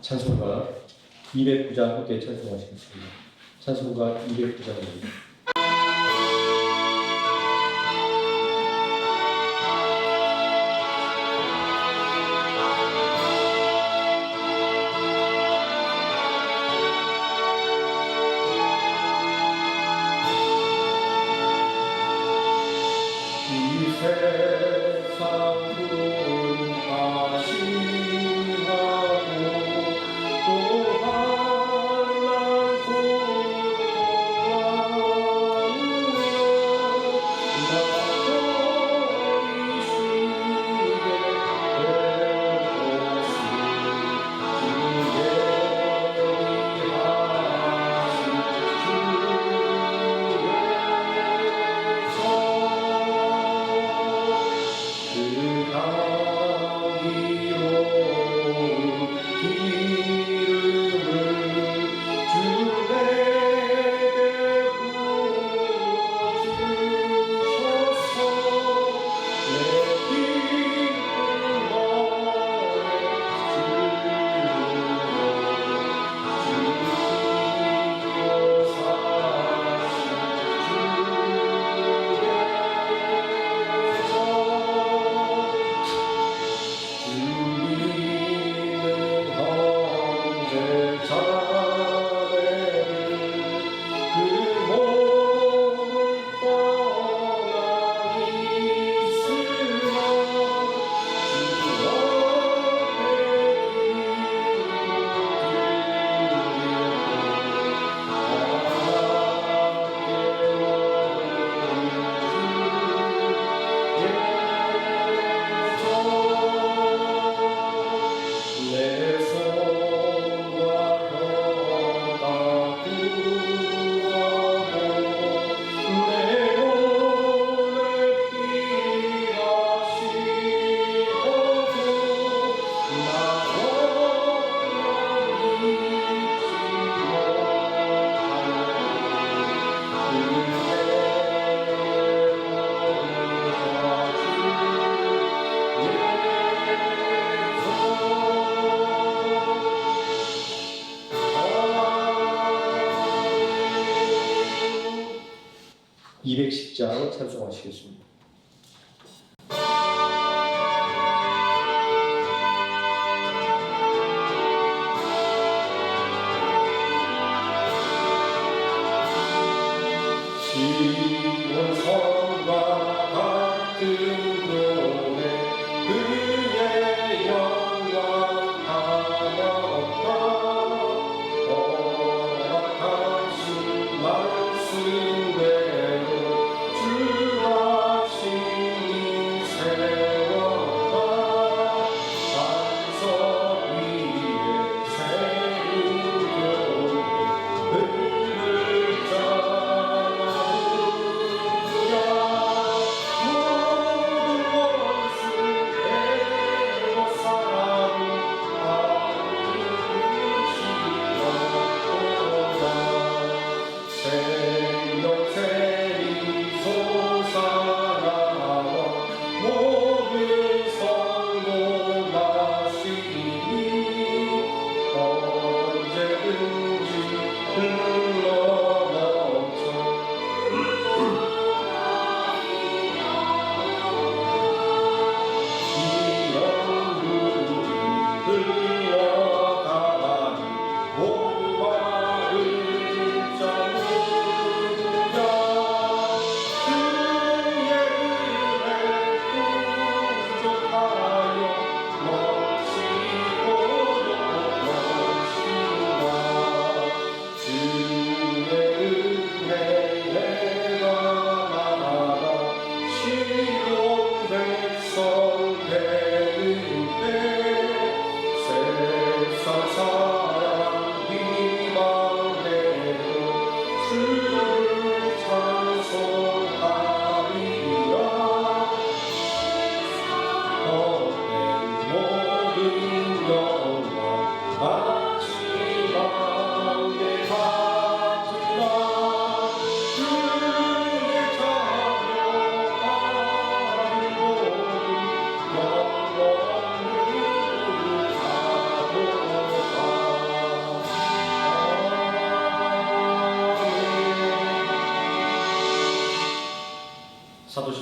찬송가 209장 함께 찬송하시겠습니다. 찬송가 209장입니다. (210장) 찬송하시겠습니다. 말씀대로 주와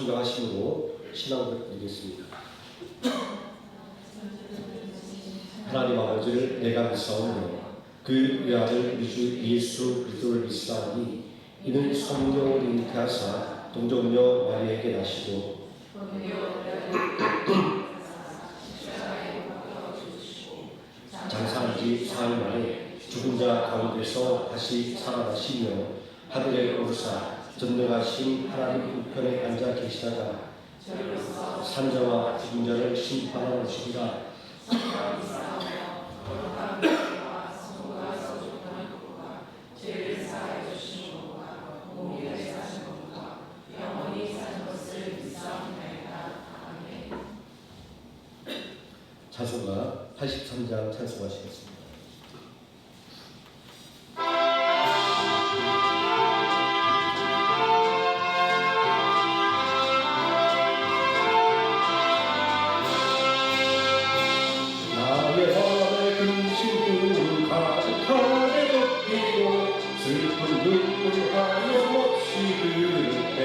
인정하심으로 신앙을 드리겠습니다. 하나님 아버지를 내가 믿사오며 그 외아들 우리 주 예수 그리스도를 믿사오니 이는 성령을 잉태하사 동정녀 마리아에게 나시고 장사한 지 사흘 만에 죽은 자 가운데서 다시 살아나시며 하늘에 오르사 전능하신 하나님 우편에 앉아 계시다가 산자와 죽은 자를 심판하러 오시리라. 찬송가 83장 찬송하시겠습니다. 나의 밤에 근심을 가득하게 덮이고 슬픈 눈물 하염없이 흐를 때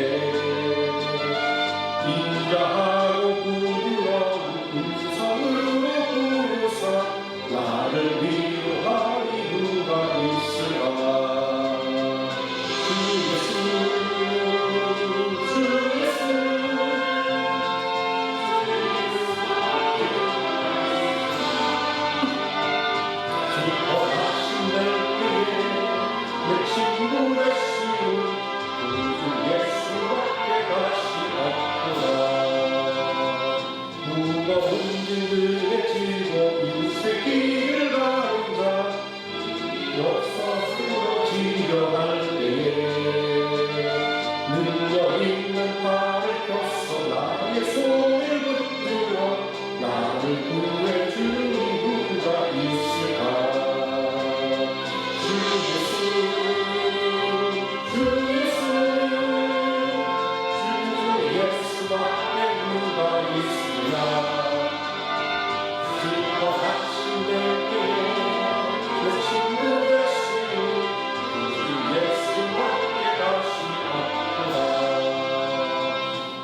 인자하고 부드러운 음성으로 부르사 나를 위로하리 누가 있으라. 주 예수 기뻐하신 내 친구 되시는 구주 예수밖에 다시 없구나. 무거운 짐들에 지고 인생 길을 가는 자 역사스로 지려할 때에 능력 있는 팔을 펴서 나의 손을 붙들어 나를 구해주니 누가 있을까.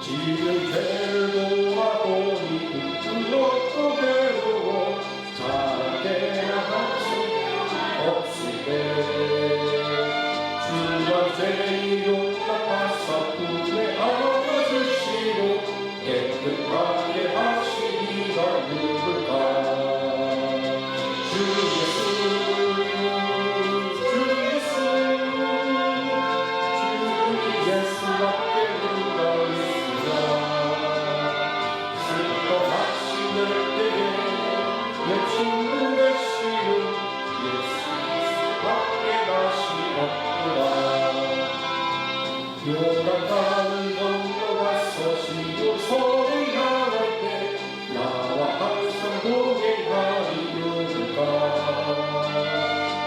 지금 죄를 돌아보니 그것도 괴로워 자라게나 한숨 없을 때 주가 죄의 용납하사 품에 안아주시고 깨끗하게 하시리가 누굴까. 주 예수 예수밖에 누가 있으라. 슬퍼하신 때에 내 친구 되시는 예수밖에 다시 없구나. 요단강을 건너가서 시온성을 향할 때 나와 항상 동행하리 누굴까.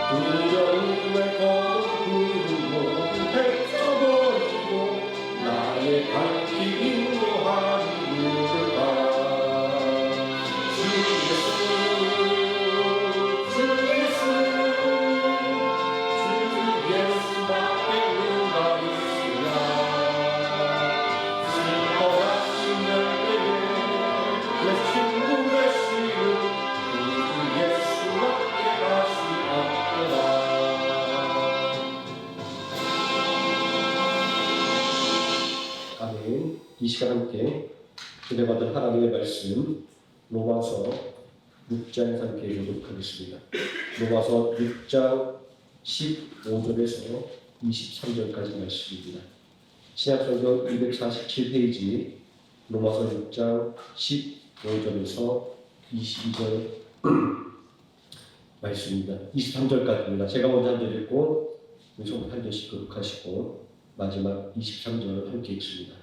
두려움에 거는 구름 모두 헤쳐버리고 나의 갈 길 인도하리 누굴까. 주 예수밖에 누가 있으랴. 슬퍼하신 때에 내 친구 되시는 구주 예수밖에 다시 없구나. 아멘. 이 시간 함께 주례받은 하나님의 말씀 로마서 6장에서 함께 읽도록 하겠습니다. 로마서 6장 15절에서 23절까지 말씀입니다. 신약성경 247페이지 로마서 6장 15절에서 22절 말씀입니다. 23절까지입니다. 제가 먼저 한 절 읽고 손 한 절씩 교독하시고 마지막 23절 함께 읽습니다.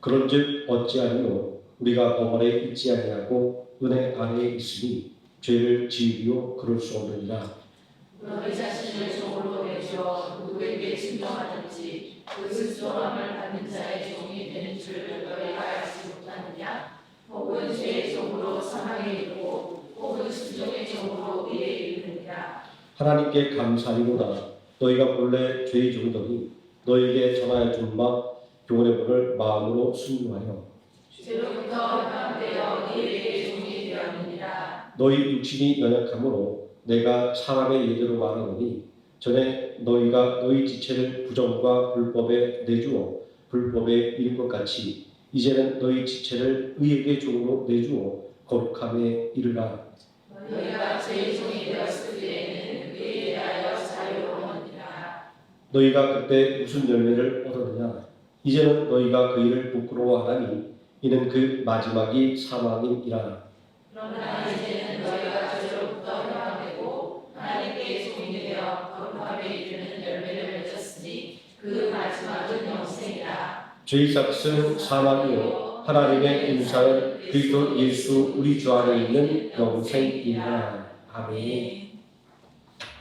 그런즉 어찌하리요 우리가 법 아래 있지 아니하고 은혜 안에 있으니 죄를 지으리요 그럴 수 없느니라. 너희 자신을 종으로 내줘 누구에게 진정하든지 그 순종함을 받는 자의 종이 되는 줄을 너희가 알지 못하느냐. 혹은 죄의 종으로 사망에 이르고 혹은 순종의 종으로 의에 이르느니라. 하나님께 감사하리로다. 너희가 본래 죄의 종이더니 너희에게 전하여 준 바 교훈의 본을 마음으로 순종하여 주로부터 회방되어 너희에게 종이 되었느니라. 너희 육신이 연약함으로 내가 사람의 예대로 말하노니 전에 너희가 너희 지체를 부정과 불법에 내주어 불법에 이른 것 같이 이제는 너희 지체를 의에게 종으로 내주어 거룩함에 이르라. 너희가 제 종이 되었을 때에는 의에 대하여 자유로웠느니라. 너희가 그때 무슨 열매를 얻었느냐? 이제는 너희가 그 일을 부끄러워하나니 이는 그 마지막이 사망임이라. 그러나 이제는 너희가 주로부터 회방되고 하나님께 종이 되어 거룩함에 이르는 열매를 맺었으니 그 마지막은 영생이라. 죄의 삭은 사망이요 하나님의 인사는 그리스도 예수 우리 주 안에 있는 영생이라. 아멘.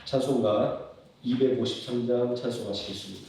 찬송가 253장 찬송하시겠습니다.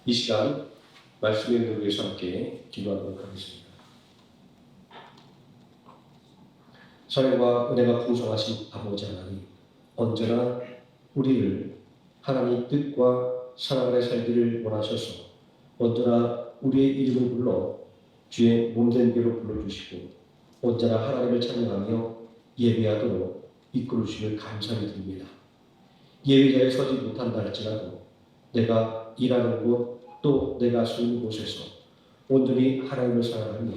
이 시간 말씀의 은혜를 위해서 함께 기도하도록 하겠습니다. 사랑과 은혜가 풍성하신 아버지 하나님, 언제나 우리를 하나님의 뜻과 사랑 안에 살기를 원하셔서 언제나 우리의 이름을 불러 주의 몸된 귀로 불러주시고 언제나 하나님을 찬양하며 예배하도록 이끌어주시면 감사를 드립니다. 예배자에 서지 못한다 할지라도 내가 일하는 곳 또 내가 서는 곳에서 온전히 하나님을 사랑하며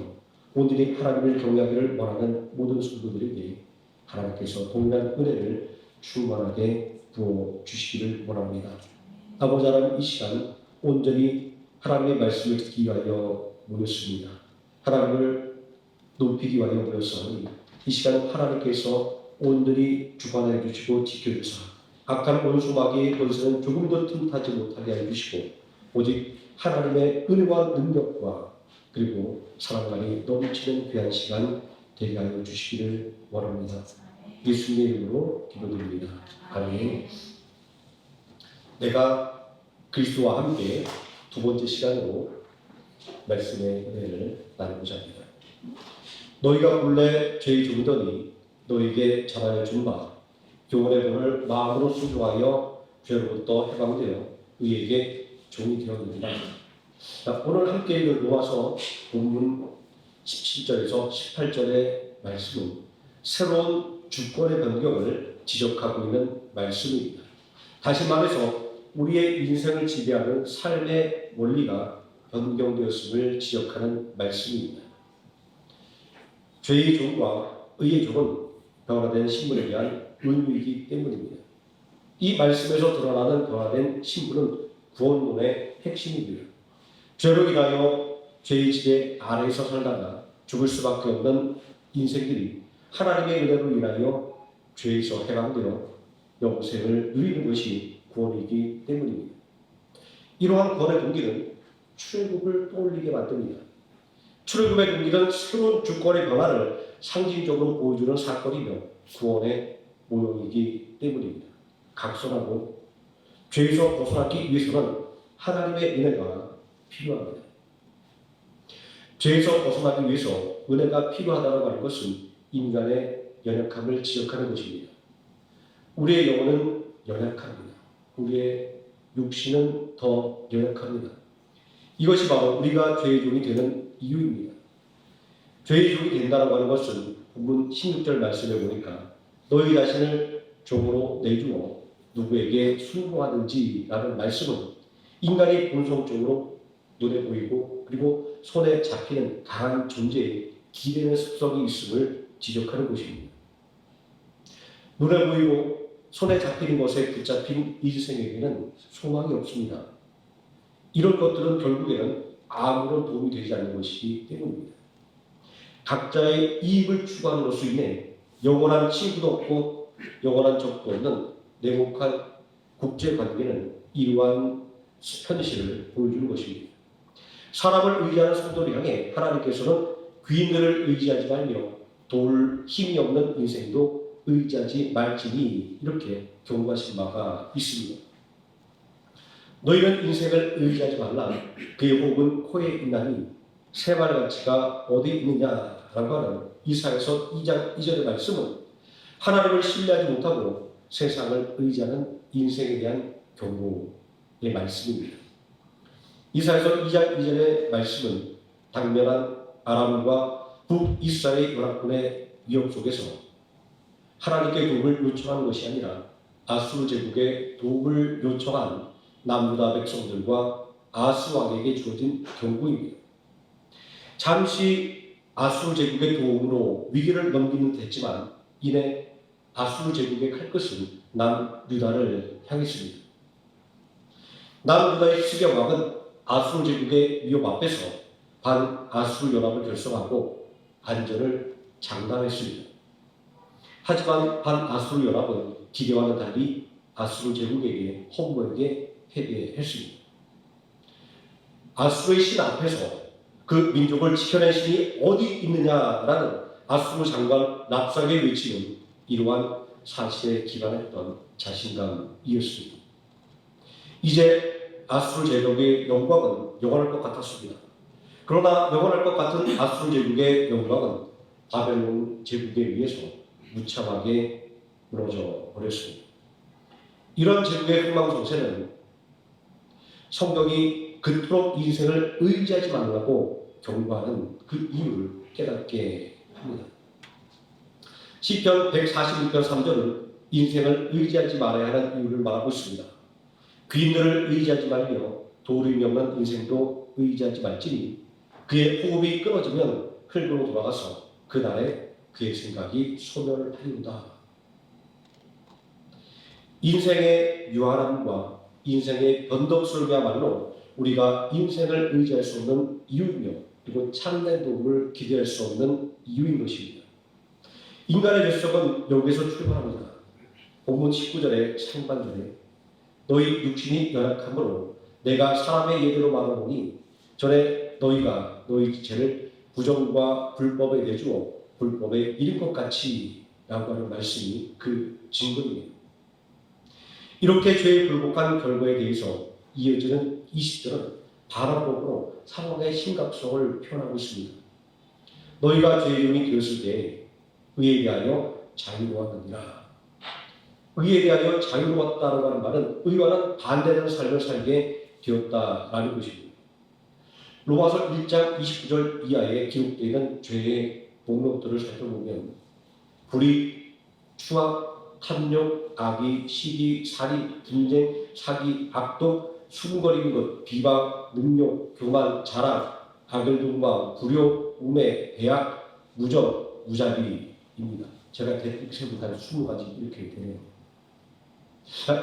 온전히 하나님을 경외하기를 원하는 모든 성도들에게 하나님께서 동일한 은혜를 충만하게 부어주시기를 원합니다. 아버지 하나님, 이 시간 온전히 하나님의 말씀을 듣기 위하여 모였습니다. 하나님을 높이기 위하여 모였사오니 이 시간 하나님께서 온전히 주관해 주시고 지켜주사 악한 원수마귀의 권세는 조금도 틈타지 못하게 해주시고 오직 하나님의 은혜와 능력과 그리고 사랑만이 넘치는 귀한 시간 되게 하여 주시기를 원합니다. 예수님의 이름으로 기도드립니다. 아멘. 내가 그리스도와 함께 두 번째 시간으로 말씀의 은혜를 나누고자 합니다. 너희가 본래 죄의 종이더니 너희에게 전하여 준 바 교훈의 본을 마음으로 순종하여 죄로부터 해방되어 의에게 종이 되었느니라. 오늘 함께 읽은 로마서 본문 17절에서 18절의 말씀은 새로운 주권의 변경을 지적하고 있는 말씀입니다. 다시 말해서 우리의 인생을 지배하는 삶의 원리가 변경되었음을 지적하는 말씀입니다. 죄의 종과 의의 종은 변화된 신분에 대한 의미이기 때문입니다. 이 말씀에서 드러나는 변화된 신분은 구원론의 핵심입니다. 죄로 인하여 죄의 지배 아래에서 살다가 죽을 수밖에 없는 인생들이 하나님의 은혜로 인하여 죄에서 해방되어 영생을 누리는 것이 구원이기 때문입니다. 이러한 구원의 동기는 출애굽을 떠올리게 만듭니다. 출애굽의 동기는 새로운 주권의 변화를 상징적으로 보여주는 사건이며 구원의 모형이기 때문입니다. 각선하고 죄에서 벗어나기 위해서는 하나님의 은혜가 필요합니다. 죄에서 벗어나기 위해서 은혜가 필요하다고 하는 것은 인간의 연약함을 지적하는 것입니다. 우리의 영혼은 연약합니다. 우리의 육신은 더 연약합니다. 이것이 바로 우리가 죄의 종이 되는 이유입니다. 죄의 종이 된다고 하는 것은 본문 16절 말씀에 보니까 너희 자신을 종으로 내주어 누구에게 순종하든지 라는 말씀은 인간이 본성적으로 눈에 보이고 그리고 손에 잡히는 강한 존재에 기대는 습성이 있음을 지적하는 것입니다. 눈에 보이고 손에 잡히는 것에 붙잡힌 이생에게는 소망이 없습니다. 이런 것들은 결국에는 아무런 도움이 되지 않는 것이기 때문입니다. 각자의 이익을 추구함으로써 인해 영원한 친구도 없고 영원한 적도 없는 냉혹한 국제관계는 이러한 현실을 보여주는 것입니다. 사람을 의지하는 성도를 향해 하나님께서는 귀인들을 의지하지 말며 도울 힘이 없는 인생도 의지하지 말지니 이렇게 경고하신 바가 있습니다. 너희는 인생을 의지하지 말라. 그의 호흡은 코에 있나니 새말가치가 어디 있느냐라고 하는 이사야서 2장 2절의 말씀은 하나님을 신뢰하지 못하고 세상을 의지하는 인생에 대한 경고의 말씀입니다. 이사야서 2장 2절의 말씀은 당면한 아람과 북이스라엘 연합군의 위협 속에서 하나님께 도움을 요청하는 것이 아니라 아수르 제국의 도움을 요청한 남유다 백성들과 아스 왕에게 주어진 경고입니다. 잠시 아수르 제국의 도움으로 위기를 넘기는 듯 했지만 이내 아수르 제국의 칼끝은 남유다를 향했습니다. 남유다의 히스기야 왕은 아수르 제국의 위협 앞에서 반아수르 연합을 결성하고 안전을 장담했습니다. 하지만 반아수르 연합은 기대와는 달리 아수르 제국에게 허무하게 패배했습니다. 아수르의 신 앞에서 그 민족을 지켜낸 신이 어디 있느냐라는 아수르 장관 랍삭의 외침은 이러한 사실에 기반했던 자신감이었습니다. 이제 아수르 제국의 영광은 영원할 것 같았습니다. 그러나 영원할 것 같은 아수르 제국의 영광은 바벨론 제국에 의해서 무참하게 무너져 버렸습니다. 이런 제국의 흥망성쇠는 성경이 그토록 인생을 의지하지 말라고 경고하는 그 이유를 깨닫게 합니다. 시편 146편 3절은 인생을 의지하지 말아야 하는 이유를 말하고 있습니다. 귀인들을 의지하지 말며 도움이 없는 인생도 의지하지 말지니 그의 호흡이 끊어지면 흙으로 돌아가서 그날에 그의 생각이 소멸하리로다. 인생의 유한함과 인생의 변덕스러움이야말로 우리가 인생을 의지할 수 없는 이유이며 그리고 참된 도움을 기대할 수 없는 이유인 것입니다. 인간의 녀석은 여기서 출발합니다. 본문 19절의 상반절에 너희 육신이 연약함으로 내가 사람의 예대로 말하노니 전에 너희가 너희 죄를 부정과 불법에 내주어 불법에 이른 것 같이 라고 하는 말씀이 그 증거입니다. 이렇게 죄에 굴복한 결과에 대해서 이어지는 20절은 바라보고 상황의 심각성을 표현하고 있습니다. 너희가 죄의 영이 되었을 때 의에 대하여 자유로웠느니라. 의에 대하여 자유로웠다라고 하는 말은 의와는 반대되는 삶을 살게 되었다라는 것입니다. 로마서 1장 29절 이하에 기록되어 있는 죄의 목록들을 살펴보면 불의, 추악, 탐욕, 악의, 시기, 살인, 분쟁, 사기, 악독, 수군거리는 것, 비방, 능욕, 교만, 자랑, 악을둔마, 불효, 우매, 배악, 무정, 무자비입니다. 제가 대충 세분한 20가지 이렇게 되네요.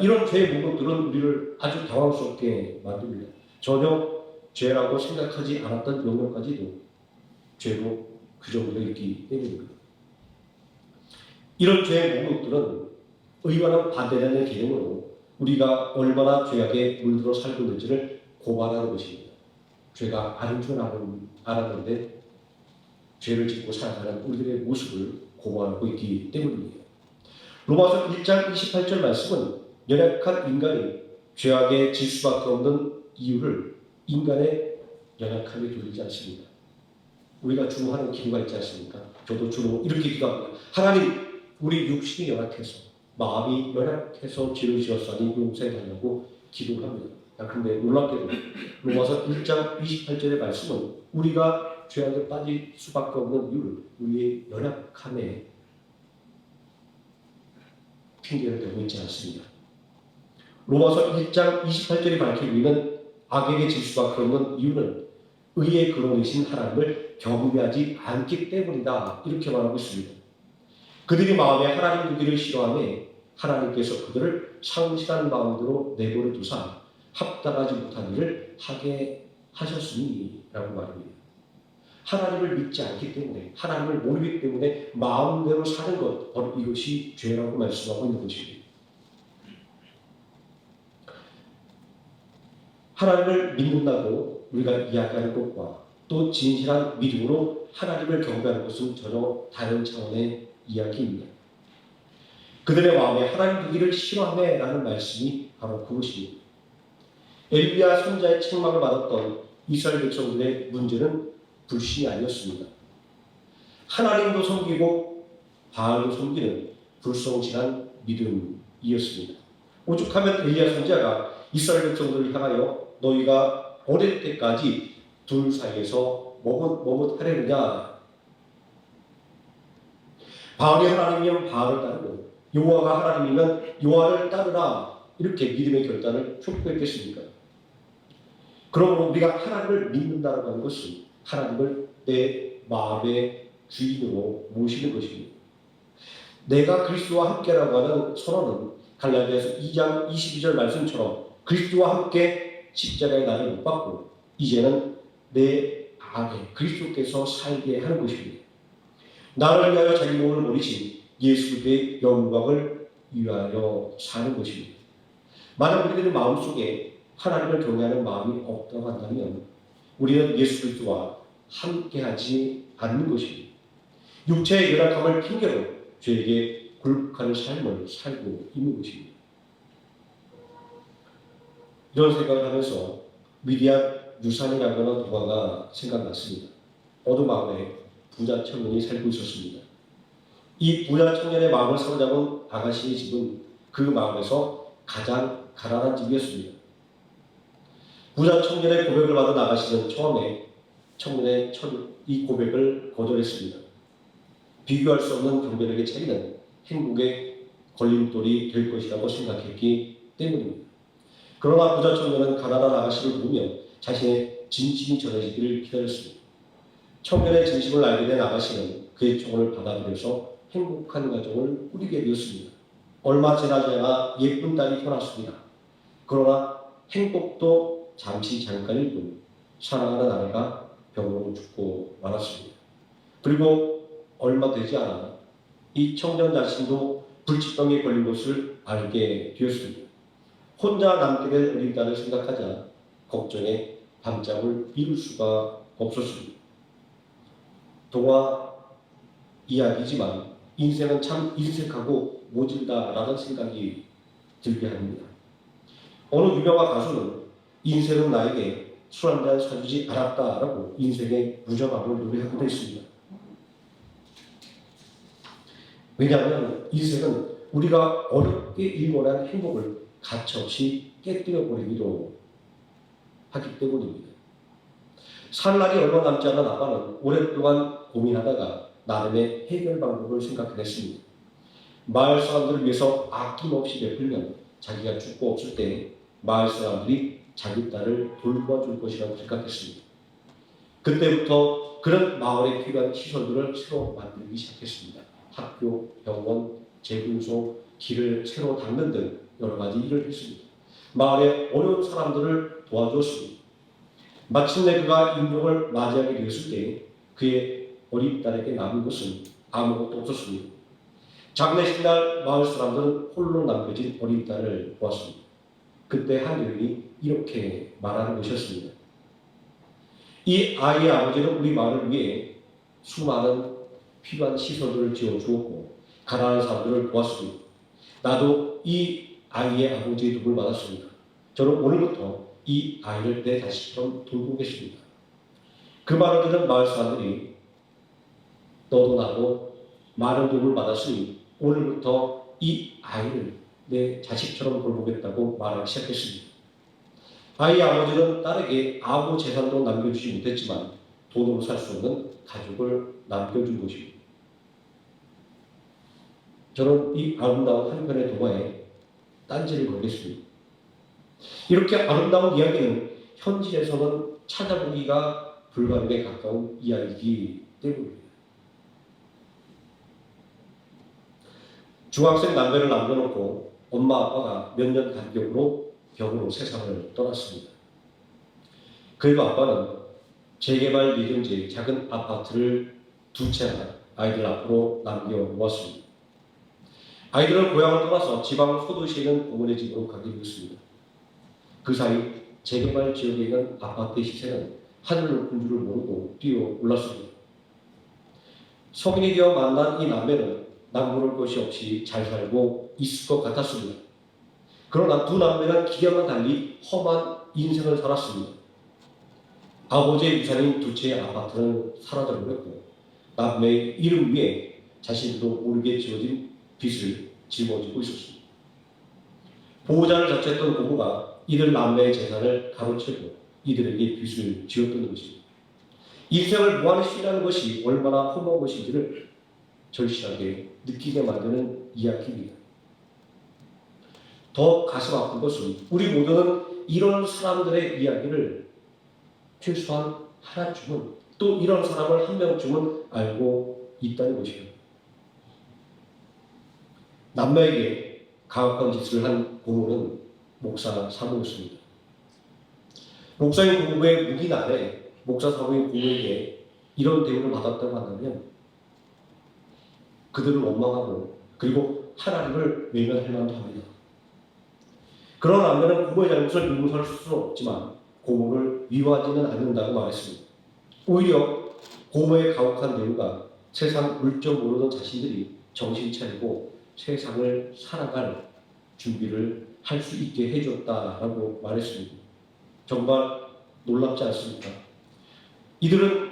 이런 죄의 목록들은 우리를 아주 당황스럽게 만듭니다. 전혀 죄라고 생각하지 않았던 영역까지도 죄로 규정되어 있기 때문입니다. 이런 죄의 목록들은 의와는 반대되는 개념으로 우리가 얼마나 죄악에 물들어 살고 있는지를 고발하는 것입니다. 죄가 아닌 줄 알았는데 죄를 짓고 살아가는 우리들의 모습을 고발하고 있기 때문입니다. 로마서 1장 28절 말씀은 연약한 인간이 죄악에 질 수밖에 없는 이유를 인간의 연약함에 돌리지 않습니다. 우리가 주로 기도가 있지 않습니까? 저도 주로 이렇게 기도합니다. 하나님, 우리 육신이 연약해서 마음이 연약해서 죄를 지었으니 용서해달라고 기도를 합니다. 그런데 놀랍게도 로마서 1장 28절의 말씀은 우리가 죄악에 빠질 수밖에 없는 이유를 우리의 연약함에 핑계를 대고 있지 않습니다. 로마서 1장 28절이 밝히고 있는 악에게 질 수밖에 없는 이유는 의의 근원이신 하나님을 경배하지 않기 때문이다. 이렇게 말하고 있습니다. 그들이 마음에 하나님 두기를 싫어하며 하나님께서 그들을 상실한 마음대로 내버려 두사 합당하지 못한 일을 하게 하셨으니 라고 말합니다. 하나님을 믿지 않기 때문에 하나님을 모르기 때문에 마음대로 사는 것, 바로 이것이 죄라고 말씀하고 있는 것입니다. 하나님을 믿는다고 우리가 이야기하는 것과 또 진실한 믿음으로 하나님을 경배하는 것은 전혀 다른 차원의 이야기입니다. 그들의 마음에 하나님 두기를 싫어하네라는 말씀이 바로 그것입니다. 엘리야 선지자의 책망을 받았던 이스라엘 백성들의 문제는 불신이 아니었습니다. 하나님도 섬기고 바알도 섬기는 불성실한 믿음이었습니다. 오죽하면 엘리야 선지자가 이스라엘 백성들을 향하여 너희가 어릴 때까지 둘 사이에서 머뭇하려느냐, 바알이 하나님이면 바알을 따르고 여호와가 하나님이면 여호와를 따르라, 이렇게 믿음의 결단을 촉구했겠습니까? 그러므로 우리가 하나님을 믿는다는 것은 하나님을 내 마음의 주인으로 모시는 것입니다. 내가 그리스도와 함께라고 하는 선언은 갈라디아서 2장 22절 말씀처럼 그리스도와 함께 십자가에 나를 못 박고 이제는 내 안에 그리스도께서 살게 하는 것입니다. 나를 위하여 자기 몸을 버리신 예수의 영광을 위하여 사는 것입니다. 만약 우리들의 마음속에 하나님을 경외하는 마음이 없다고 한다면 우리는 예수 그리스도와 함께하지 않는 것입니다. 육체의 연약함을 핑계로 죄에게 굴복하는 삶을 살고 있는 것입니다. 이런 생각을 하면서 위대한 유산이라고 하는 동화가 생각났습니다. 어느 마을에 부자 청년이 살고 있었습니다. 이 부자 청년의 마음을 사로잡은 아가씨의 집은 그 마을에서 가장 가난한 집이었습니다. 부자 청년의 고백을 받은 아가씨는 처음에 청년의 이 고백을 거절했습니다. 비교할 수 없는 경배력의 차이는 행복의 걸림돌이 될 것이라고 생각했기 때문입니다. 그러나 부자 청년은 가난한 아가씨를 보며 자신의 진심이 전해지기를 기다렸습니다. 청년의 진심을 알게 된 아가씨는 그의 청혼을 받아들여서 행복한 가정을 꾸리게 되었습니다. 얼마 지나지 않아 예쁜 딸이 태어났습니다. 그러나 행복도 잠시 잠깐일 뿐 사랑하는 아내가 병으로 죽고 말았습니다. 그리고 얼마 되지 않아 이 청년 자신도 불치병에 걸린 것을 알게 되었습니다. 혼자 남게 된 어린 딸을 생각하자 걱정에 밤잠을 이룰 수가 없었습니다. 동화 이야기지만 인생은 참 인색하고 모질다라는 생각이 들게 합니다. 어느 유명한 가수는 인생은 나에게 술 한잔 사주지 않았다라고 인생의 무정함을 노래하기도 했습니다. 왜냐하면 인생은 우리가 어렵게 일궈낸 행복을 가차없이 깨뜨려 버리기도 하기 때문입니다. 살 날이 얼마 남지 않은 아빠는 오랫동안 고민하다가 나름의 해결 방법을 생각해냈습니다. 마을 사람들을 위해서 아낌없이 베풀면 자기가 죽고 없을 때 마을 사람들이 자기 딸을 돌봐줄 것이라고 생각했습니다. 그때부터 그런 마을에 필요한 시설들을 새로 만들기 시작했습니다. 학교, 병원, 재분소, 길을 새로 닦는 등 여러 가지 일을 했습니다. 마을의 어려운 사람들을 도와주었습니다. 마침내 그가 임종을 맞이하게 되었을 때 그의 어린 딸에게 남은 것은 아무것도 없었습니다. 장례식 날 마을 사람들은 홀로 남겨진 어린 딸을 보았습니다. 그때 한 여인이 이렇게 말하는 것이었습니다. 이 아이의 아버지는 우리 마을을 위해 수많은 필요한 시설들을 지어주었고 가난한 사람들을 도왔습니다. 나도 이 아이의 아버지의 도움을 받았습니다. 저는 오늘부터 이 아이를 내 자식처럼 돌보겠습니다. 그 말을 들은 마을 사람들이 너도 나도 많은 도움을 받았으니 오늘부터 이 아이를 내 자식처럼 돌보겠다고 말하기 시작했습니다. 아이의 아버지는 딸에게 아무 재산도 남겨주지 못했지만 돈으로 살 수 없는 가족을 남겨준 것입니다. 저는 이 아름다운 한 편의 동화에 딴지를 걸겠습니다. 이렇게 아름다운 이야기는 현실에서는 찾아보기가 불가능에 가까운 이야기이기 때문입니다. 중학생 남매를 남겨놓고 엄마 아빠가 몇 년 간격으로 병으로 세상을 떠났습니다. 그리고 아빠는 재개발 예정지의 작은 아파트를 두 채나 아이들 앞으로 남겨놓았습니다. 아이들은 고향을 떠나서 지방 소도시에 있는 부모의 집으로 가게 되었습니다. 그 사이 재개발 지역에 있는 아파트의 시세는 하늘 높은 줄을 모르고 뛰어올랐습니다. 성인이 되어 만난 이 남매는 남부를 것이 없이 잘 살고 있을 것 같았습니다. 그러나 두 남매는 기량과 달리 험한 인생을 살았습니다. 아버지의 유산인 두 채의 아파트는 사라져버렸고 남매의 이름 위에 자신도 모르게 지어진 빚을 짊어지고 있었습니다. 보호자를 자처했던 고모가 이들 남매의 재산을 가로채고 이들에게 빚을 지었던 것입니다. 인생을 무한시키라는 것이 얼마나 험한 것인지를 절실하게 느끼게 만드는 이야기입니다. 더 가슴 아픈 것은 우리 모두는 이런 사람들의 이야기를 최소한 하나쯤은 또 이런 사람을 한 명쯤은 알고 있다는 것입니다. 남매에게 가혹한 짓을 한 고모는 목사 사모였습니다. 목사인 고모의 묵인 아래 목사 사모인 고모에게 이런 대우를 받았다고 한다면 그들을 원망하고 그리고 하나님을 외면할 만도 합니다. 그런 남매는 고모의 잘못을 용서할 수 없지만 고모를 위로하지는 않는다고 말했습니다. 오히려 고모의 가혹한 대우가 세상 물정 모르던 자신들이 정신 차리고 세상을 살아갈 준비를 할 수 있게 해줬다라고 말했습니다. 정말 놀랍지 않습니까? 이들은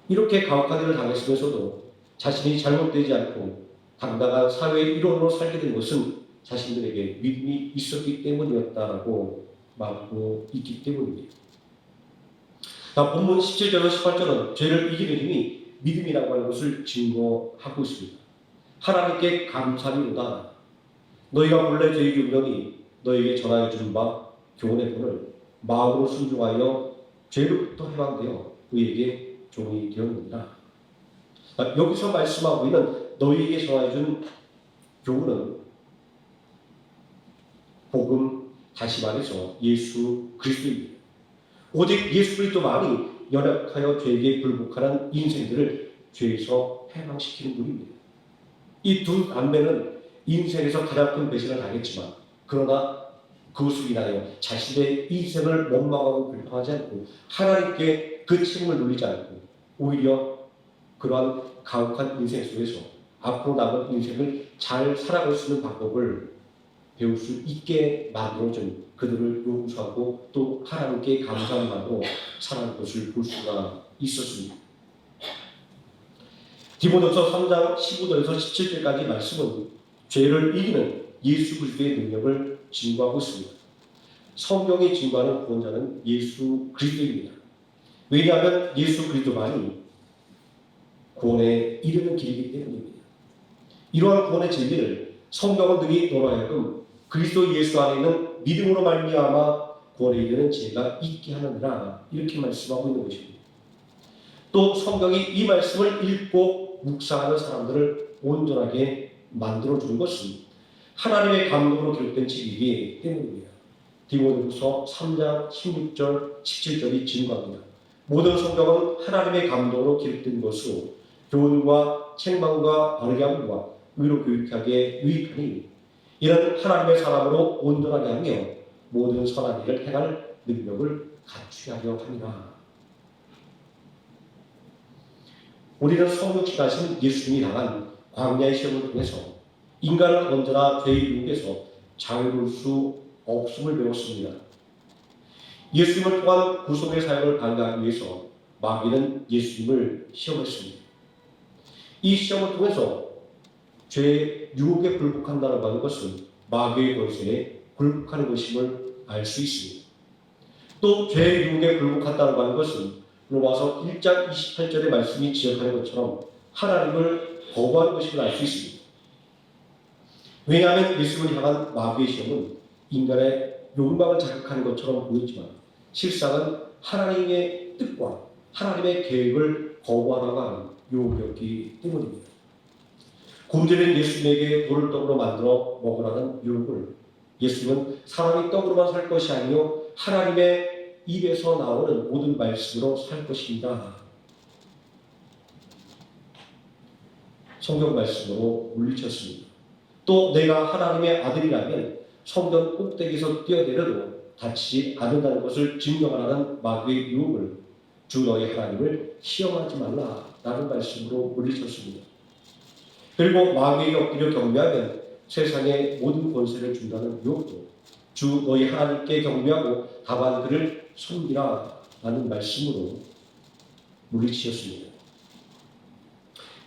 이렇게 가혹한 일을 당했으면서도 자신이 잘못되지 않고 당당한 사회의 일원으로 살게 된 것은 자신들에게 믿음이 있었기 때문이었다라고 말하고 있기 때문입니다. 본문 17절과 18절은 죄를 이기는 힘이 믿음이라고 하는 것을 증거하고 있습니다. 하나님께 감사리로다. 너희가 본래 죄의 교명이 너희에게 전하여 준 바 교훈의 본을 마음으로 순종하여 죄로부터 해방되어 그에게 종이 되었느니라. 여기서 말씀하고 있는 너희에게 전하여 준 교훈은 복음, 다시 말해서 예수 그리스도입니다. 오직 예수 그리스도만이 연약하여 죄에게 굴복하는 인생들을 죄에서 해방시키는 분입니다. 이 두 남매는 인생에서 가장 큰 배신을 당했지만 그러나 그것을 인하여 자신의 인생을 원망하고 불평하지 않고 하나님께 그 책임을 돌리지 않고 오히려 그러한 가혹한 인생 속에서 앞으로 남은 인생을 잘 살아갈 수 있는 방법을 배울 수 있게 만들어준 그들을 용서하고 또 하나님께 감사한 마음으로 살아가는 것을 볼 수가 있었습니다. 디모데후서 3장 15절에서 17절까지 말씀은 죄를 이기는 예수 그리스도의 능력을 증거하고 있습니다. 성경이 증거하는 구원자는 예수 그리스도입니다. 왜냐하면 예수 그리스도만이 구원에 이르는 길이기 때문입니다. 이러한 구원의 진리를 성경은 능히 너로 하여금 그리스도 예수 안에 있는 믿음으로 말미암아 구원에 이르는 지혜가 있게 하느니라 이렇게 말씀하고 있는 것입니다. 또 성경이 이 말씀을 읽고 묵상하는 사람들을 온전하게 만들어주는 것은 하나님의 감동으로 기록된 책이기 때문입니다. 디모데후서 3장 16절 17절이 증거합니다. 모든 성경은 하나님의 감동으로 기록된 것으로 교훈과 책망과 바르게 함과 의로 교육하기에 유익하니 이런 하나님의 사람으로 온전하게 하며 모든 선한 일을 행할 능력을 갖추게 하려 함이라. 우리는 성육신 하신 예수님이 당한 광야의 시험을 통해서 인간은 언제나 죄의 유혹에서 자유로울 수 없음을 배웠습니다. 예수님을 통한 구속의 사역을 반대하기 위해서 마귀는 예수님을 시험했습니다. 이 시험을 통해서 죄의 유혹에 굴복한다는 것은 마귀의 권세에 굴복하는 것임을 알 수 있습니다. 또 죄의 유혹에 굴복한다는 것은 로마서 1장 28절의 말씀이 지적하는 것처럼 하나님을 거부하는 것임을 알 수 있습니다. 왜냐하면 예수님을 향한 마귀의 시험은 인간의 욕망을 자극하는 것처럼 보이지만 실상은 하나님의 뜻과 하나님의 계획을 거부하다고 하는 유혹이었기 때문입니다. 굶주린 예수님에게 돌을 떡으로 만들어 먹으라는 유혹을 예수님은 사람이 떡으로만 살 것이 아니요 하나님의 입에서 나오는 모든 말씀으로 살 것입니다. 성경 말씀으로 물리쳤습니다. 또 내가 하나님의 아들이라면 성전 꼭대기에서 뛰어내려도 다치지 않는다는 것을 증명하라는 마귀의 유혹을 주 너희 하나님을 시험하지 말라라는 말씀으로 물리쳤습니다. 그리고 마귀에게 엎드려 경배하면 세상의 모든 권세를 준다는 유혹도 주 너희 하나님께 경배하고 다만 그를 섬기라 라는 말씀으로 물리치셨습니다.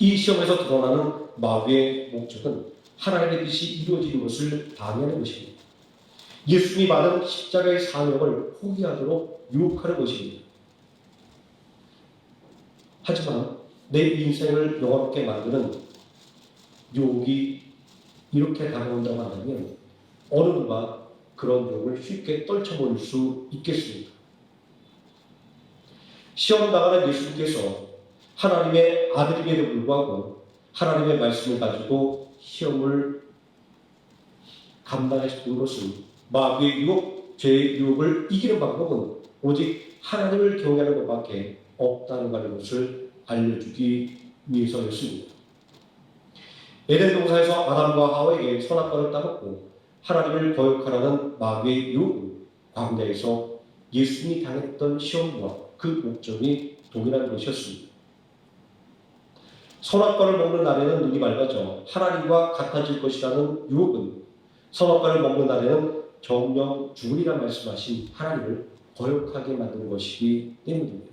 이 시험에서 드러나는 마귀의 목적은 하나님의 뜻이 이루어지는 것을 방해하는 것입니다. 예수님이 받은 십자가의 사명을 포기하도록 유혹하는 것입니다. 하지만 내 인생을 영원롭게 만드는 유혹이 이렇게 다가온다고 하면 어느 누가 그런 유혹을 쉽게 떨쳐버릴 수 있겠습니까? 시험 당하는 예수님께서 하나님의 아들임에도 불구하고 하나님의 말씀을 가지고 시험을 감당하셨던 것은 마귀의 유혹, 죄의 유혹을 이기는 방법은 오직 하나님을 경외하는 것밖에 없다는 것을 알려주기 위해서였습니다. 에덴 동산에서 아담과 하와에게 선악과를 따먹고 하나님을 거역하라는 마귀의 유혹은 광야에서 예수님이 당했던 시험과 그 목적이 동일한 것이었습니다. 선악과를 먹는 날에는 눈이 맑아져 하나님과 같아질 것이라는 유혹은 선악과를 먹는 날에는 정령 죽으리라 말씀하신 하나님을 거역하게 만드는 것이기 때문입니다.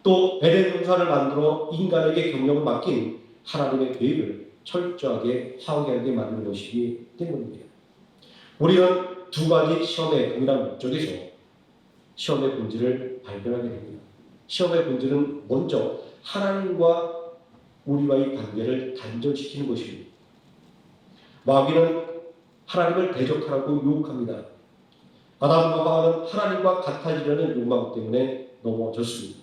또 에덴 동산을 만들어 인간에게 경영을 맡긴 하나님의 계획을 철저하게 파괴하게 만드는 것이기 때문입니다. 우리는 두 가지 시험의 동일한 목적에서 시험의 본질을 발견하게 됩니다. 시험의 본질은 먼저 하나님과 우리와의 관계를 단절시키는 것입니다. 마귀는 하나님을 대적하라고 유혹합니다. 아담과 하와는 하나님과 같아지려는 욕망 때문에 넘어졌습니다.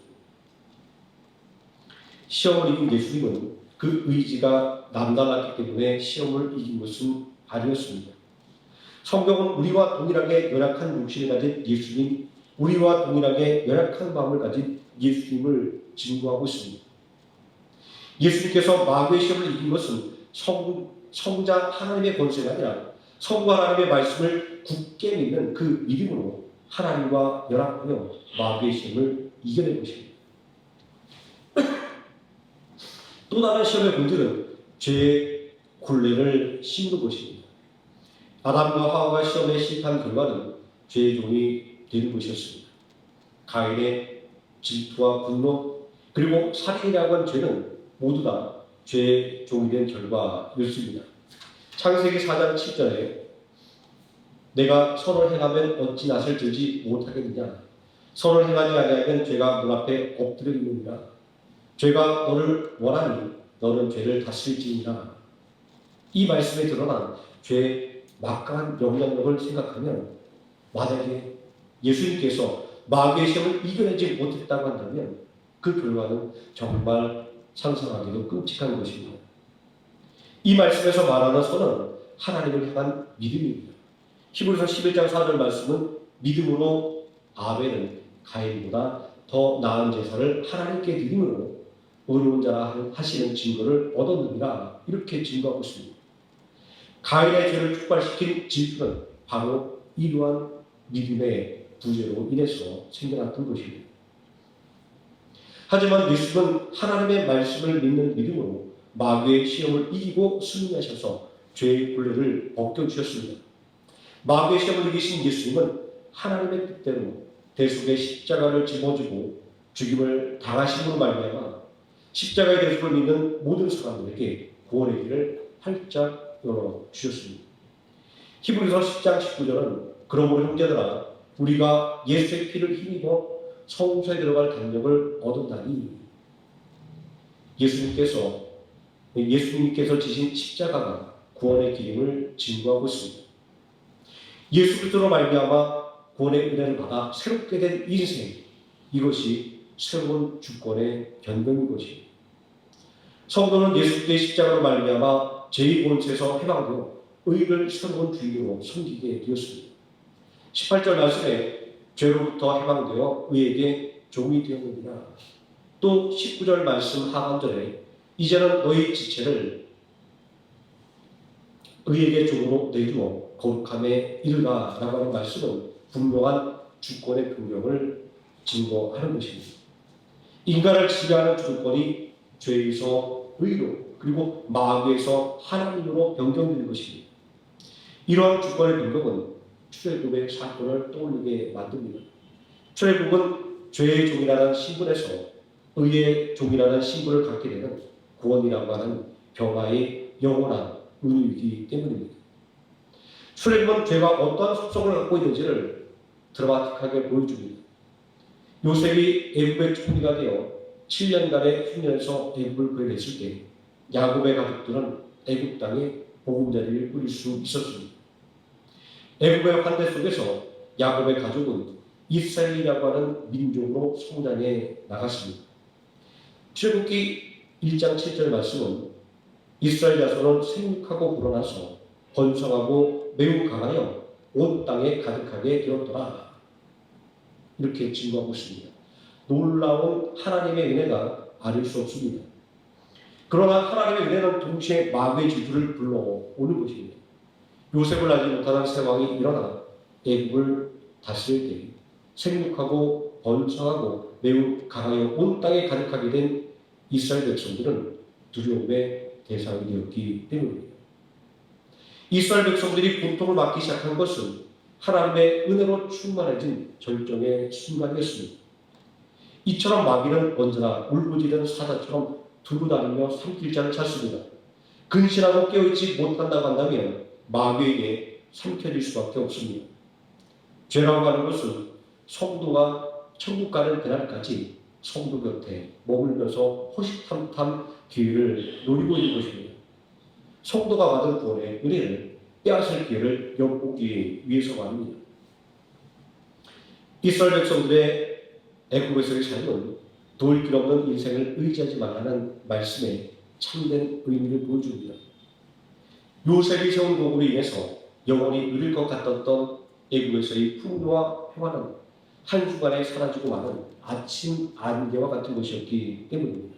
시험을 이긴 예수님은 그 의지가 남달랐기 때문에 시험을 이긴 것은 아니었습니다. 성경은 우리와 동일하게 연약한 육신을 가진 예수님, 우리와 동일하게 연약한 마음을 가진 예수님을 증거하고 있습니다. 예수님께서 마귀의 시험을 이긴 것은 성자 하나님의 권세가 아니라 성부 하나님의 말씀을 굳게 믿는 그 믿음으로 하나님과 연합하여 마귀의 시험을 이겨낸 것입니다. 또 다른 시험의 본질은 죄의 굴레를 씌우는 것입니다. 아담과 하와가 시험에 시입한 결과는 죄의 종이 되는 것이었습니다. 가인의 질투와 분노 그리고 살인이라고 하는 죄는 모두 다 죄의 종이 된 결과였습니다. 창세기 4장 7절에 내가 선을 행하면 어찌 낯을 들지 못하겠느냐 선을 행하지 아니하면 죄가 문 앞에 엎드려 있느니라 죄가 너를 원하니 너는 죄를 다스릴지니라. 이 말씀에 드러난 죄의 막강한 영향력을 생각하면 만약에 예수님께서 마귀의 시험을 이겨내지 못했다고 한다면 그 결과는 정말 상상하기도 끔찍한 것입니다. 이 말씀에서 말하는 선은 하나님을 향한 믿음입니다. 히브리서 11장 4절 말씀은 믿음으로 아벨은 가인보다 더 나은 제사를 하나님께 드림으로 의로운 자라 하시는 증거를 얻었느니라 이렇게 증거하고 있습니다. 가인의 죄를 촉발시킨 질투는 바로 이러한 믿음의 부재로 인해서 생겨났던 것입니다. 하지만 예수는 하나님의 말씀을 믿는 믿음으로 마귀의 시험을 이기고 승리하셔서 죄의 굴레를 벗겨주셨습니다. 마귀의 시험을 이기신 예수님은 하나님의 뜻대로 대속의 십자가를 짊어지고 죽임을 당하심으로 말미암아 십자가의 대속을 믿는 모든 사람들에게 구원의 길을 활짝 열어주셨습니다. 히브리서 10장 19절은 그러므로 형제들아 우리가 예수의 피를 힘입어 성소에 들어갈 담력을 얻었나니 예수님께서 지신 십자가가 구원의 기름을 증거하고 있습니다. 예수 그리스도로 말미암아 구원의 은혜를 받아 새롭게 된 인생 이것이 새로운 주권의 변명인 것입니다. 성도는 예수 그리스도의 십자가로 말미암아 죄의 권세에서 해방되어 의를 새로운 주인으로 섬기게 되었습니다. 18절 말씀에 죄로부터 해방되어 의에게 종이 되었느니라. 또 19절 말씀 하반절에 이제는 너희 지체를 의에게 종으로 내주어 거룩함에 이르라 라고 하는 말씀은 분명한 주권의 변경을 증거하는 것입니다. 인간을 지배하는 주권이 죄에서 의로 그리고 마귀에서 하나님으로 변경되는 것입니다. 이러한 주권의 변경은 출애굽의 사건을 떠올리게 만듭니다. 출애굽은 죄의 종이라는 신분에서 의의 종이라는 신분을 갖게 되는 구원이라고 하는 변화의 영원한 은유이기 때문입니다. 출애굽은 죄가 어떠한 속성을 갖고 있는지를 드라마틱하게 보여줍니다. 요셉이 애굽의 총리가 되어 7년간의 훈련에서 애굽을 구해냈을 때 야곱의 가족들은 애굽 땅에 보금자리를 꾸릴 수 있었습니다. 애굽의 환대 속에서 야곱의 가족은 이스라엘이라고 하는 민족으로 성장해 나갔습니다. 출애굽기 1장 7절 말씀은 이스라엘 자손은 생육하고 불어나서 번성하고 매우 강하여 온 땅에 가득하게 되었더라. 이렇게 증거하고 있습니다. 놀라운 하나님의 은혜가 아닐 수 없습니다. 그러나 하나님의 은혜는 동시에 마귀의 질투를 불러오는 것입니다. 요셉을 알지 못하는 세 왕이 일어나 애굽을 다스릴 때 생육하고 번성하고 매우 강하여 온 땅에 가득하게 된 이스라엘 백성들은 두려움의 대상이 되었기 때문입니다. 이스라엘 백성들이 고통을 받기 시작한 것은 하나님의 은혜로 충만해진 절정의 순간이었습니다. 이처럼 마귀는 언제나 울부짖는 사자처럼 두루 다니며 삼킬 자를 찾습니다. 근신하고 깨어있지 못한다고 한다면 마귀에게 삼켜질 수밖에 없습니다. 죄라고 하는 것은 성도가 천국 가는 그날까지 성도 곁에 머물면서 호시탐탐 기회를 노리고 있는 것입니다. 성도가 받은 구원의 은혜를 빼앗을 기회를 엿보기 위해서 말입니다. 이스라엘 백성들의 애굽에서의 삶은 도울 길 없는 인생을 의지하지 말라는 말씀에 참된 의미를 보여줍니다. 요셉이 세운 도구로 인해서 영원히 누릴 것 같았던 애굽에서의 풍요와 평화는 한순간에 사라지고 마는 아침 안개와 같은 것이었기 때문입니다.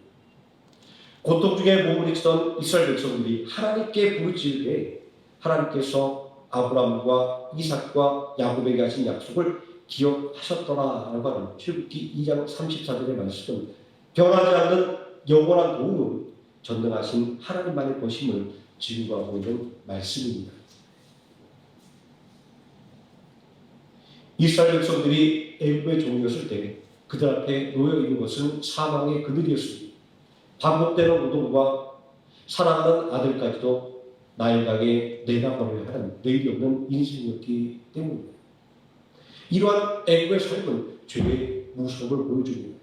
고통 중에 몸부림치던 이스라엘 백성들이 하나님께 부르짖을 하나님께서 아브라함과 이삭과 야곱에게 하신 약속을 기억하셨더라라고 하는 출애굽기 2장 34절의 말씀은 변하지 않는 영원한 도움은 전능하신 하나님만의 것임을 증거하고 있는 말씀입니다. 이스라엘 백성들이 애굽의 종이었을 때 그들 앞에 놓여 있는 것은 사망의 그늘이었습니다. 반복되는 노동과 사랑하는 아들까지도 나일강에 내다버려야 하는 내일이 없는 인생이었기 때문입니다. 이러한 애굽의 삶은 죄의 무서움을 보여줍니다.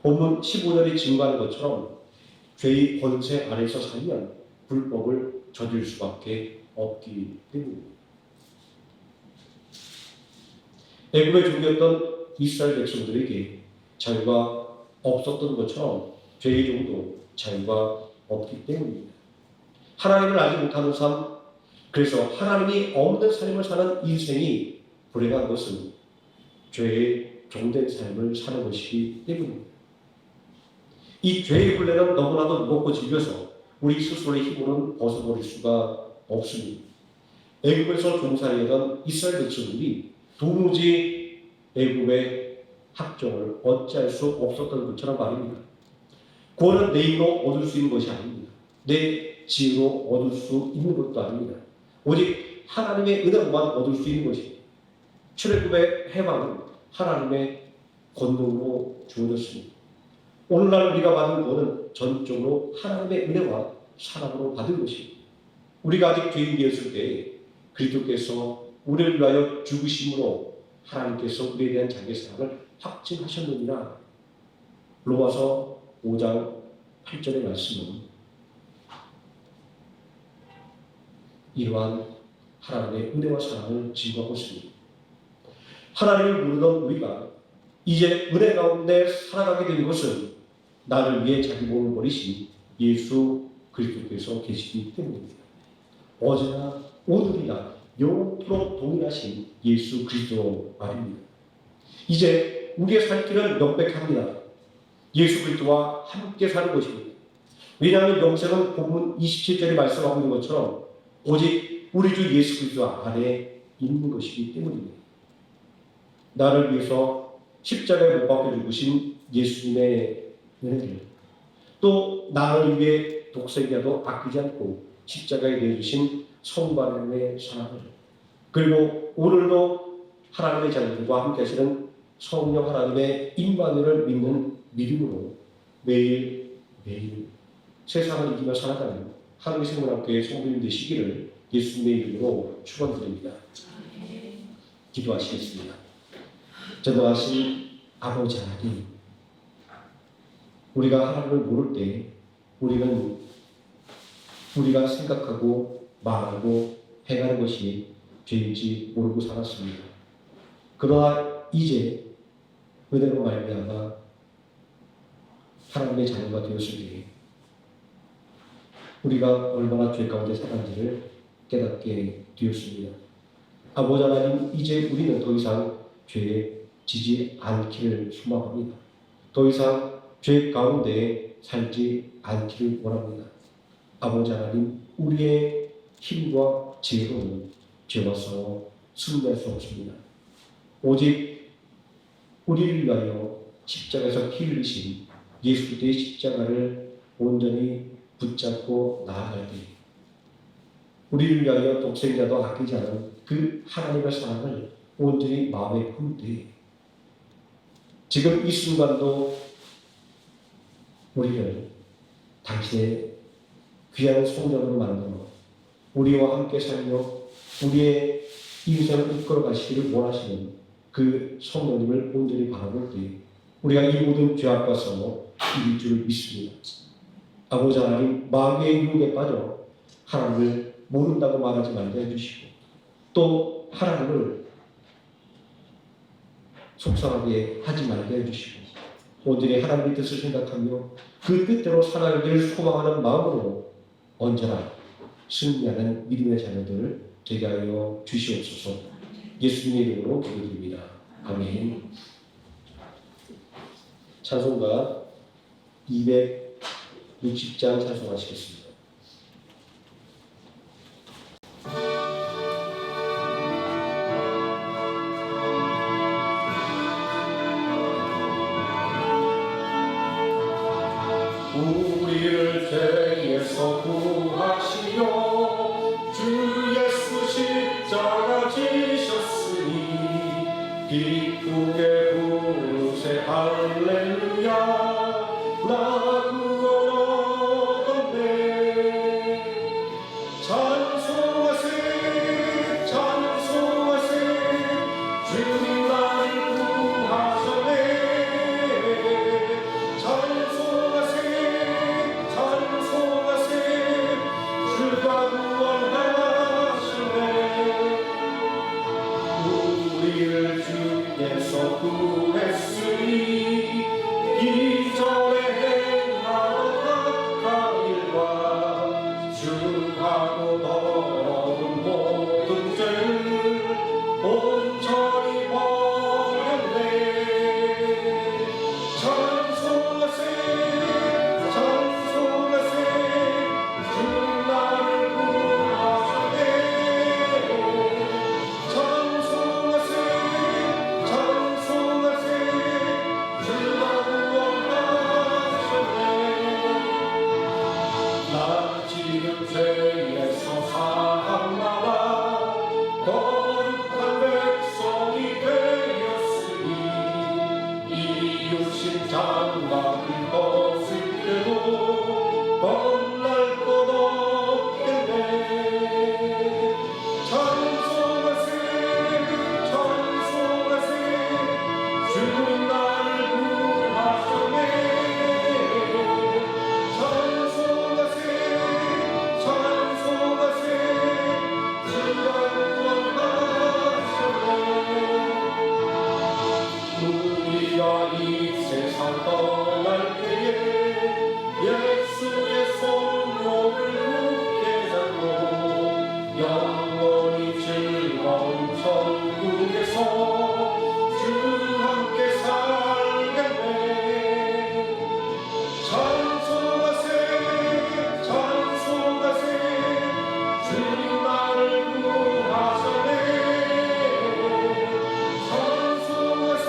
본문 15절이 증거하는 것처럼 죄의 권세 아래서 살면 불법을 저질 수밖에 없기 때문입니다. 애굽의 종이었던 이스라엘 백성들에게 자유가 없었던 것처럼 죄의 종도 자유가 없기 때문입니다. 하나님을 알지 못하는 삶, 그래서 하나님이 없는 삶을 사는 인생이 불행한 것은 죄의 종된 삶을 사는 것이기 때문입니다. 이 죄의 굴레는 너무나도 무겁고 질겨서 우리 스스로의 힘으로는 벗어버릴 수가 없습니다. 애굽에서 종살이하던 이스라엘 백성들이 도무지 애굽의 합정을 어찌할 수 없었던 것처럼 말입니다. 구원은 내 힘으로 얻을 수 있는 것이 아닙니다. 내 지혜로 얻을 수 있는 것도 아닙니다. 오직 하나님의 은혜로만 얻을 수 있는 것입니다. 출애굽의 해방은 하나님의 권능으로 주어졌습니다. 오늘날 우리가 받은 구원은 전적으로 하나님의 은혜와 사랑으로 받은 것입니다. 우리가 아직 죄인이었을 때 그리스도께서 우리를 위하여 죽으심으로 하나님께서 우리에 대한 자기의 사랑을 확증하셨느니라. 로마서 5장 8절의 말씀은 이러한 하나님의 은혜와 사랑을 증거하고 있습니다. 하나님을 모르던 우리가 이제 은혜 가운데 살아가게 된 것은 나를 위해 자기 몸을 버리신 예수 그리스도께서 계시기 때문입니다. 어제나 오늘이나 영원토록 동일하신 예수 그리스도 말입니다. 이제 우리의 살 길은 명백합니다. 예수 그리스도와 함께 사는 것입니다. 왜냐하면 영생은 본문 27절에 말씀하고 있는 것처럼 오직 우리 주 예수 그리스도 안에 있는 것이기 때문입니다. 나를 위해서 십자가에 못 박혀 죽으신 예수님의 은혜를, 또 나를 위해 독생자도 아끼지 않고 십자가에 내주신 성부 하나님의 사랑을, 그리고 오늘도 하나님의 자녀들과 함께 하시는 성령 하나님의 임마누엘을 믿는 믿음으로 매일 세상을 이기며 살아가는 하루의 생명학교의 성도님 되시기를 예수님의 이름으로 축원드립니다. 기도하시겠습니다. 전능하신 아버지 하나님, 우리가 하나님을 모를 때 우리는 우리가 생각하고 말하고 행하는 것이 죄인지 모르고 살았습니다. 그러나 이제 은혜로 말미암아 하나님의 자녀가 되었을 때 우리가 얼마나 죄 가운데 살았는지를 깨닫게 되었습니다. 아버지 하나님, 이제 우리는 더 이상 죄에 지지 않기를 소망합니다. 더 이상 죄 가운데 살지 않기를 원합니다. 아버지 하나님, 우리의 힘과 지혜로는 죄와 싸워 승리할 수 없습니다. 오직 우리를 위하여 십자가에서 피 흘리신 예수 그리스도의 십자가를 온전히 붙잡고 나아갈 때, 우리를 위하여 독생자도 아끼지 않은 그 하나님의 사랑을 온전히 마음에 품을 때, 지금 이 순간도 우리를 당신의 귀한 성전으로 만들어 우리와 함께 살며 우리의 인생을 이끌어 가시기를 원하시는 그 성령님을 온전히 바라볼 때 우리가 이 모든 죄 앞에서 이길 줄 믿습니다. 아버지 하나님, 마귀의 유혹에 빠져 하나님을 모른다고 말하지 말게 해주시고, 또 하나님을 속상하게 하지 말게 해주시고, 온전히 하나님의 뜻을 생각하며 그 뜻대로 살아가기를 소망하는 마음으로 언제나 승리하는 믿음의 자녀들 되게 하여 주시옵소서. 예수님의 이름으로 기도드립니다. 아멘. 찬송가 60장 찬송하시겠습니다. 우리를 죄에서 구하시려 주 예수 십자가 지셨으니 기쁘게 부르세 할렐루야 나 구원 얻었네 찬송하세 찬송하세 주님 나를 구하셨네 찬송하세 찬송하세 주가 구원하시네 우리를 주께서 구했으니 이전에 행하던 악한 일과 주하고 더러운 모든 죄를 온전히 버렸네 찬송하세 찬송하세 주님 나를 구하셨네 찬송하세 찬송하세 주가 구원하셨네 나 지금 죄에서 사함나라 거룩한 백성이 되었으니 이웃신 장막을 벗을 때도 겁날 것 없겠네 찬송하세 찬송하세 주님 나를 구하셨네 찬송하세 찬송하세 주가 구원하셨네 우리가 이 세상 떠날 때에 예수의 손목을 굳게 잡고 영원히 즐거운 천국에서 주 함께 살겠네 찬송하세 찬송하세 주님 나를 구하셨네 찬송하세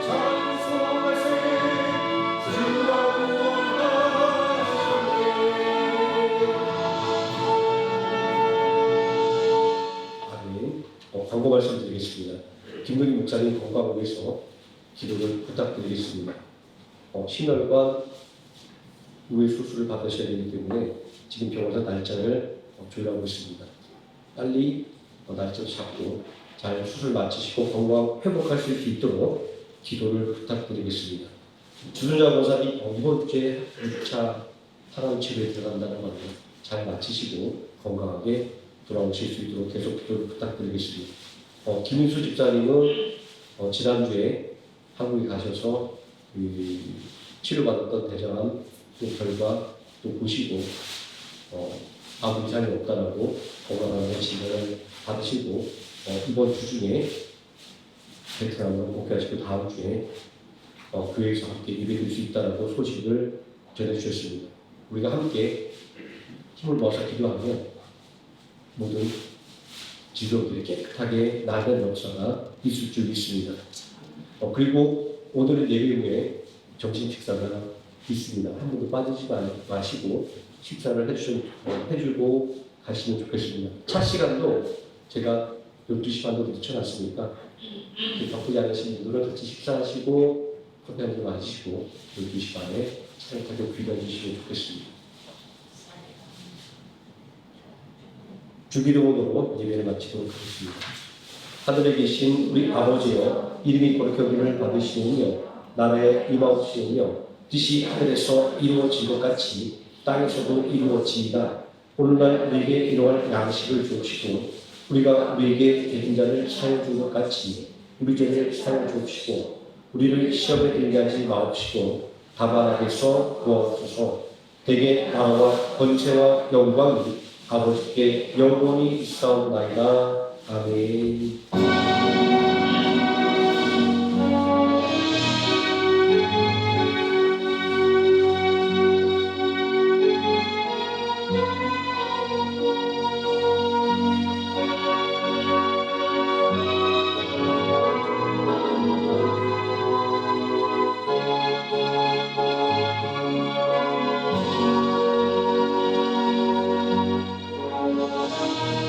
찬송하세 주가 구원하셨네 아멘. 광고 말씀드리겠습니다. 김근희 목사님 건강을 위해서 기도를 부탁드리겠습니다. 심혈관 우회 수술을 받으셔야 되기 때문에 지금 병원에서 날짜를 조율하고 있습니다. 빨리 날짜를 잡고 잘 수술 마치시고 건강 회복하실 수 있도록 기도를 부탁드리겠습니다. 주준자 권사님 이번 주에 6차 항암 치료에 들어간다는 것을 잘 마치시고 건강하게 돌아오실 수 있도록 계속 기도를 부탁드리겠습니다. 김인수 집사님은 지난주에 한국에 가셔서 치료받았던 대장암 또 결과 또 보시고 아무 이상이 없다라고 건강하게 진단을 받으시고 이번 주 중에 베트남으로 복귀하시고 다음 주에 교회에서 함께 예배드릴 수 있다라고 소식을 전해주셨습니다. 우리가 함께 힘을 모아서 기도하면 모든 질병들이 깨끗하게 나는 역사가 있을 줄 믿습니다. 그리고 오늘은 예배 후에 점심 식사가 있습니다. 한 번도 빠지지 마시고 식사를 해주고 가시면 좋겠습니다. 차 시간도 제가 12시 반으로 늦춰놨으니까 바쁘지 않으신 분들은 같이 식사하시고 커피 한 잔 마시고 12시 반에 차를 타고 귀가해 주시면 좋겠습니다. 주기도문으로 예배를 마치도록 하겠습니다. 하늘에 계신 우리 아버지여 이름이 거룩히 여김을 받으시오며 나라의 임하옵시오며 뜻이 하늘에서 이루어진 것 같이 땅에서도 이루어지이다. 오늘날 우리에게 이러한 양식을 주옵시고 우리가 우리에게 대신 자를 사여 준 것 같이 우리 죄를 사여 주옵시고 우리를 시험에 들게 하지 마옵시고 다만 악에서 구하옵소서. 대개 나라와 권세와 영광이 아버지께 영원히 있사옵나이다. 아멘. 아멘.